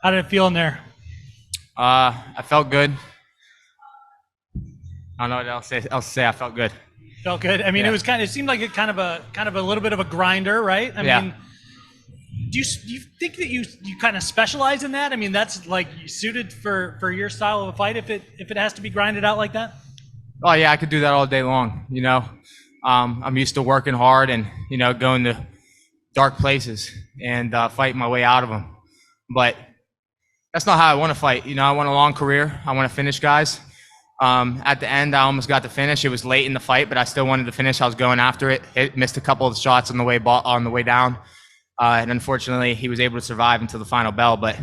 How did it feel in there? I felt good. I don't know what else to say. I felt good. Felt good. I mean, Yeah. it seemed like it kind of a little bit of a grinder, right? I mean, do you think that you kind of specialize in that? I mean, that's like suited for your style of a fight if it has to be grinded out like that? Oh yeah, I could do that all day long. I'm used to working hard and going to dark places and fighting my way out of them. But that's not how I want to fight. I want a long career. I want to finish guys. At the end, I almost got to finish. It was late in the fight, but I still wanted to finish. I was going after it. Missed a couple of shots on the way down, and unfortunately, he was able to survive until the final bell. But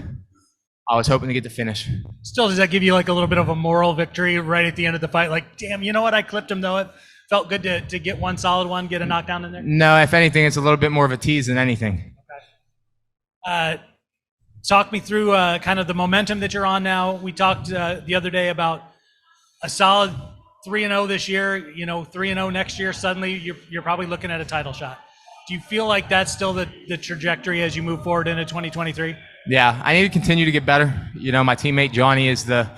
I was hoping to get the finish. Still, does that give you like a little bit of a moral victory right at the end of the fight? Like, damn, you know what? I clipped him though. It felt good to get one solid one, get a knockdown in there. No, if anything, it's a little bit more of a tease than anything. Okay. Talk me through kind of the momentum that you're on now. We talked the other day about a solid 3-0 this year. 3-0 next year. Suddenly, you're probably looking at a title shot. Do you feel like that's still the trajectory as you move forward into 2023? Yeah, I need to continue to get better. My teammate Johnny is the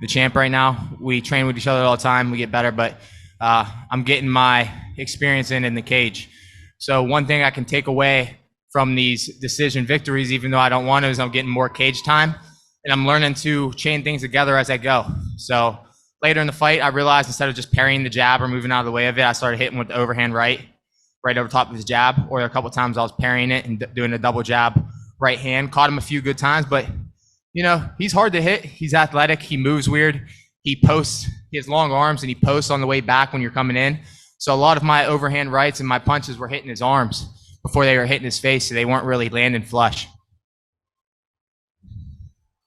champ right now. We train with each other all the time. We get better, but I'm getting my experience in the cage. So one thing I can take away from these decision victories, even though I don't want to, is I'm getting more cage time, and I'm learning to chain things together as I go. So later in the fight, I realized instead of just parrying the jab or moving out of the way of it, I started hitting with the overhand right over top of his jab, or a couple of times I was parrying it and doing a double jab right hand. Caught him a few good times, but he's hard to hit. He's athletic. He moves weird. He posts. He has long arms, and he posts on the way back when you're coming in. So a lot of my overhand rights and my punches were hitting his arms before they were hitting his face, so they weren't really landing flush.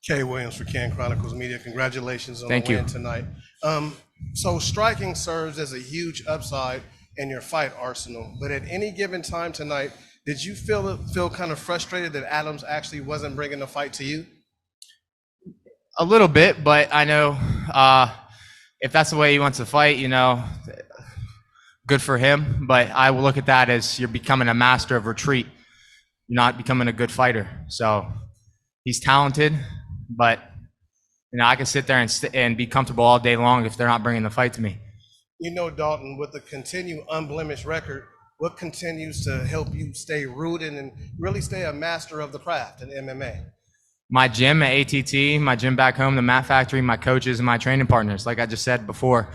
Kay Williams for Can Chronicles Media. Congratulations on Thank the win you. tonight. So striking serves as a huge upside in your fight arsenal, but at any given time tonight, did you feel kind of frustrated that Adams actually wasn't bringing the fight to you? A little bit, but I know if that's the way he wants to fight, good for him. But I will look at that as you're becoming a master of retreat, not becoming a good fighter. So he's talented, but I can sit there and be comfortable all day long if they're not bringing the fight to me. Dalton, with a continued unblemished record, what continues to help you stay rooted and really stay a master of the craft in MMA? My gym at ATT, my gym back home, the Mat Factory, my coaches, and my training partners. Like I just said before,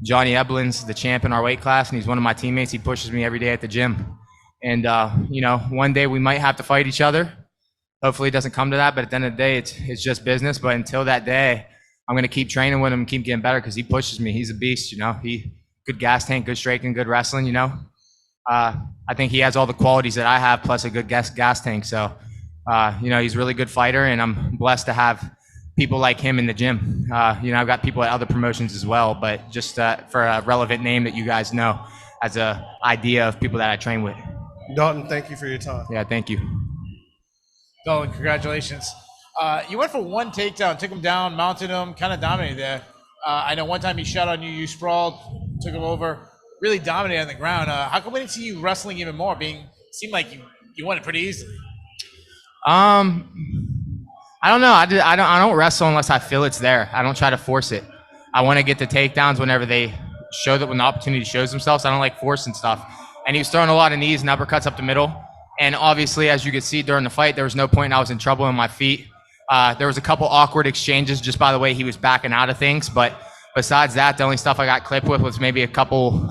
Johnny Eblin's the champ in our weight class, and he's one of my teammates. He pushes me every day at the gym. And, one day we might have to fight each other. Hopefully it doesn't come to that, but at the end of the day, it's just business. But until that day, I'm going to keep training with him and keep getting better because he pushes me. He's a beast, He good gas tank, good striking, good wrestling, I think he has all the qualities that I have plus a good gas tank. So, he's a really good fighter, and I'm blessed to have people like him in the gym. I've got people at other promotions as well, but just for a relevant name that you guys know as a idea of people that I train with. Dalton, thank you for your time. Yeah, thank you. Dalton, congratulations. You went for one takedown, took him down, mounted him, kind of dominated there. I know one time he shot on you, you sprawled, took him over, really dominated on the ground. How come we didn't see you wrestling even more? Seemed like you won it pretty easily. I don't know. I don't wrestle unless I feel it's there. I don't try to force it. I want to get the takedowns whenever they show that when the opportunity shows themselves. I don't like forcing stuff. And he was throwing a lot of knees and uppercuts up the middle. And obviously, as you could see during the fight, there was no point I was in trouble in my feet. There was a couple awkward exchanges just by the way he was backing out of things. But besides that, the only stuff I got clipped with was maybe a couple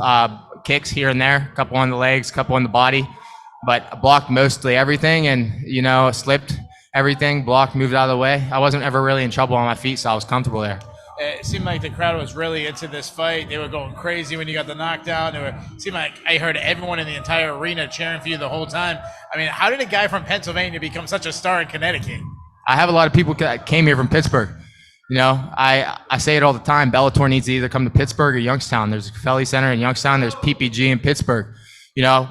kicks here and there, a couple on the legs, a couple on the body. But I blocked mostly everything and, slipped everything, blocked, moved out of the way. I wasn't ever really in trouble on my feet, so I was comfortable there. It seemed like the crowd was really into this fight. They were going crazy when you got the knockdown. It seemed like I heard everyone in the entire arena cheering for you the whole time. I mean, how did a guy from Pennsylvania become such a star in Connecticut? I have a lot of people that came here from Pittsburgh. I say it all the time. Bellator needs to either come to Pittsburgh or Youngstown. There's a Felly Center in Youngstown. There's PPG in Pittsburgh.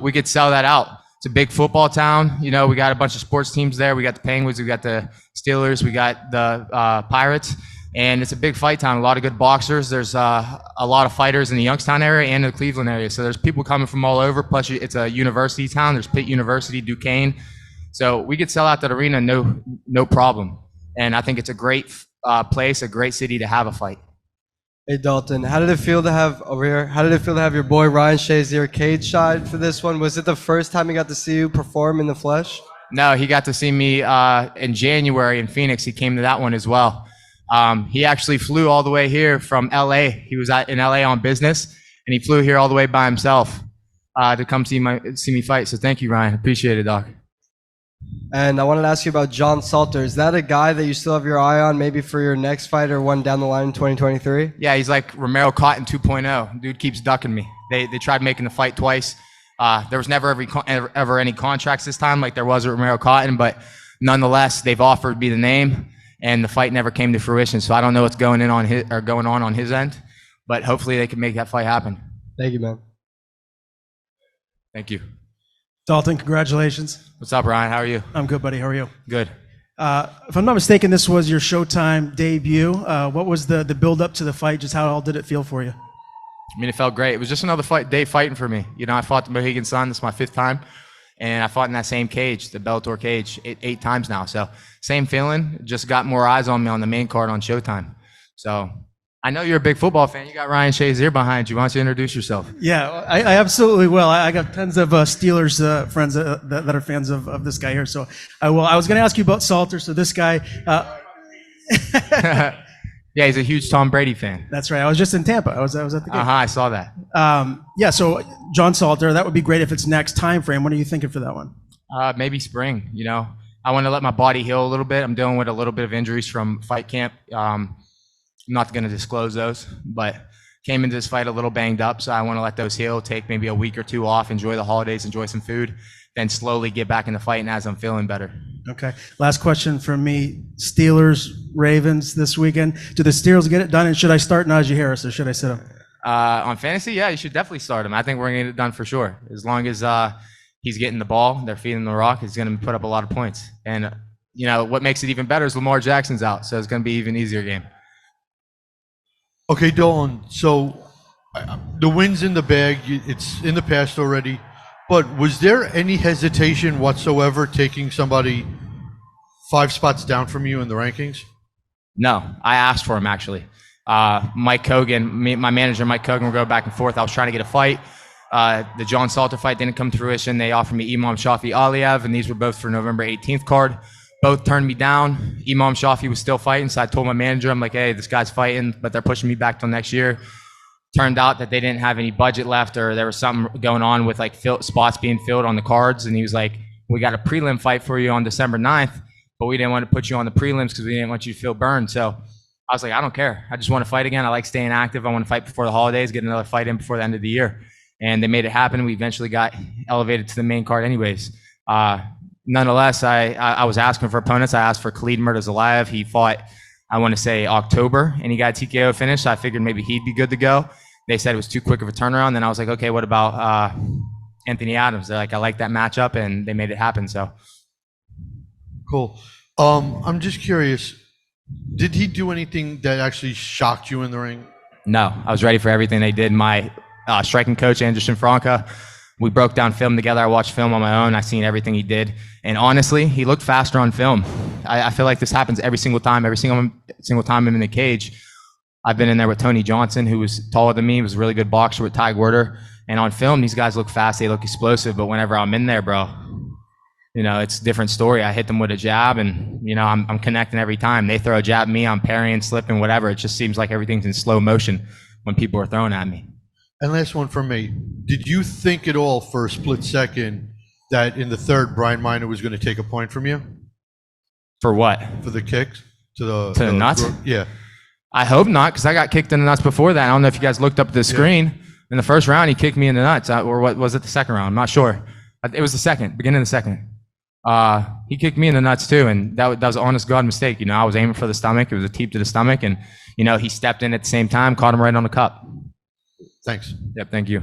We could sell that out. It's a big football town. We got a bunch of sports teams there. We got the Penguins. We got the Steelers. We got the Pirates. And it's a big fight town. A lot of good boxers. There's a lot of fighters in the Youngstown area and the Cleveland area. So there's people coming from all over. Plus, it's a university town. There's Pitt University, Duquesne. So we could sell out that arena no problem. And I think it's a great place, a great city to have a fight. Hey Dalton, how did it feel to have over here? How did it feel to have your boy Ryan Shazier cage shot for this one? Was it the first time he got to see you perform in the flesh? No, he got to see me in January in Phoenix. He came to that one as well. He actually flew all the way here from LA. He was in LA on business, and he flew here all the way by himself to come see me fight. So thank you, Ryan. Appreciate it, Doc. And I wanted to ask you about John Salter. Is that a guy that you still have your eye on, maybe for your next fight or one down the line in 2023? Yeah, he's like Romero Cotton 2.0. Dude keeps ducking me. They tried making the fight twice. There was never ever any contracts this time like there was with Romero Cotton, but nonetheless, they've offered me the name, and the fight never came to fruition. So I don't know what's going on his end, but hopefully they can make that fight happen. Thank you, man. Thank you. Dalton, congratulations. What's up, Ryan? How are you? I'm good, buddy. How are you? Good. If I'm not mistaken, this was your Showtime debut. What was the build up to the fight? Just how all did it feel for you? I mean, it felt great. It was just another day fighting for me. You know, I fought the Mohegan Sun. This is my 5th time. And I fought in that same cage, the Bellator cage, eight times now. So same feeling, just got more eyes on me on the main card on Showtime. So I know you're a big football fan. You got Ryan Shazier behind you. Why don't you introduce yourself? Yeah, I absolutely will. I got tons of Steelers friends that are fans of this guy here. So I will. I was going to ask you about Salter. So this guy. Yeah, he's a huge Tom Brady fan. That's right. I was just in Tampa. I was at the game. I saw that. Yeah, so John Salter, that would be great if it's next time frame. What are you thinking for that one? Maybe spring, you know. I want to let my body heal a little bit. I'm dealing with a little bit of injuries from fight camp. I'm not going to disclose those, but came into this fight a little banged up, so I want to let those heal, take maybe a week or two off, enjoy the holidays, enjoy some food, then slowly get back into fighting as I'm feeling better. Okay. Last question from me. Steelers, Ravens this weekend. Do the Steelers get it done? And should I start Najee Harris or should I sit him? On fantasy, yeah, you should definitely start him. I think we're going to get it done for sure. As long as he's getting the ball, they're feeding the rock, he's going to put up a lot of points. And, you know, what makes it even better is Lamar Jackson's out, so it's going to be an even easier game. Okay, Dolan, so the win's in the bag. It's in the past already. But was there any hesitation whatsoever taking somebody 5 spots down from you in the rankings? No, I asked for him, actually. Mike Kogan, my manager, Mike Kogan, will go back and forth. I was trying to get a fight. The John Salter fight didn't come to fruition. They offered me Imam Shafi Aliyev, and these were both for November 18th card. Both turned me down. Imam Shafi was still fighting, so I told my manager, I'm like, hey, this guy's fighting, but they're pushing me back till next year. Turned out that they didn't have any budget left, or there was something going on with like spots being filled on the cards. And he was like, we got a prelim fight for you on December 9th, but we didn't want to put you on the prelims because we didn't want you to feel burned. So I was like, I don't care. I just want to fight again. I like staying active. I want to fight before the holidays, get another fight in before the end of the year. And they made it happen. We eventually got elevated to the main card anyways. Nonetheless, I was asking for opponents. I asked for Khalid Murtazalayev. He fought, I want to say, October, and he got a TKO finish. So I figured maybe he'd be good to go. They said it was too quick of a turnaround. Then I was like, okay, what about Anthony Adams? They're like, I like that matchup, and they made it happen. So Cool. I'm just curious, did he do anything that actually shocked you in the ring? no, I was ready for everything they did. My striking coach, Anderson Franca, we broke down film together. I watched film on my own. I seen everything he did. And honestly, he looked faster on film. I feel like this happens every single time I'm in the cage. I've been in there with Tony Johnson, who was taller than me, was a really good boxer with Ty Werder. And on film, these guys look fast, they look explosive. But whenever I'm in there, bro, you know, it's a different story. I hit them with a jab, and, you know, I'm connecting every time. They throw a jab at me, I'm parrying, slipping, whatever. It just seems like everything's in slow motion when people are throwing at me. And last one from me. Did you think at all for a split second that in the third, Brian Minor was going to take a point from you For what? for the kicks? To the nuts? Yeah. I hope not, because I got kicked in the nuts before that. I don't know if you guys looked up at the screen. In the first round, he kicked me in the nuts. Or what was it, the second round? I'm not sure. It was the second, beginning of the second. He kicked me in the nuts too, and that was an honest God mistake. You know, I was aiming for the stomach. It was a teep to the stomach, and, you know, he stepped in at the same time, caught him right on the cup. Thanks. Yep, thank you.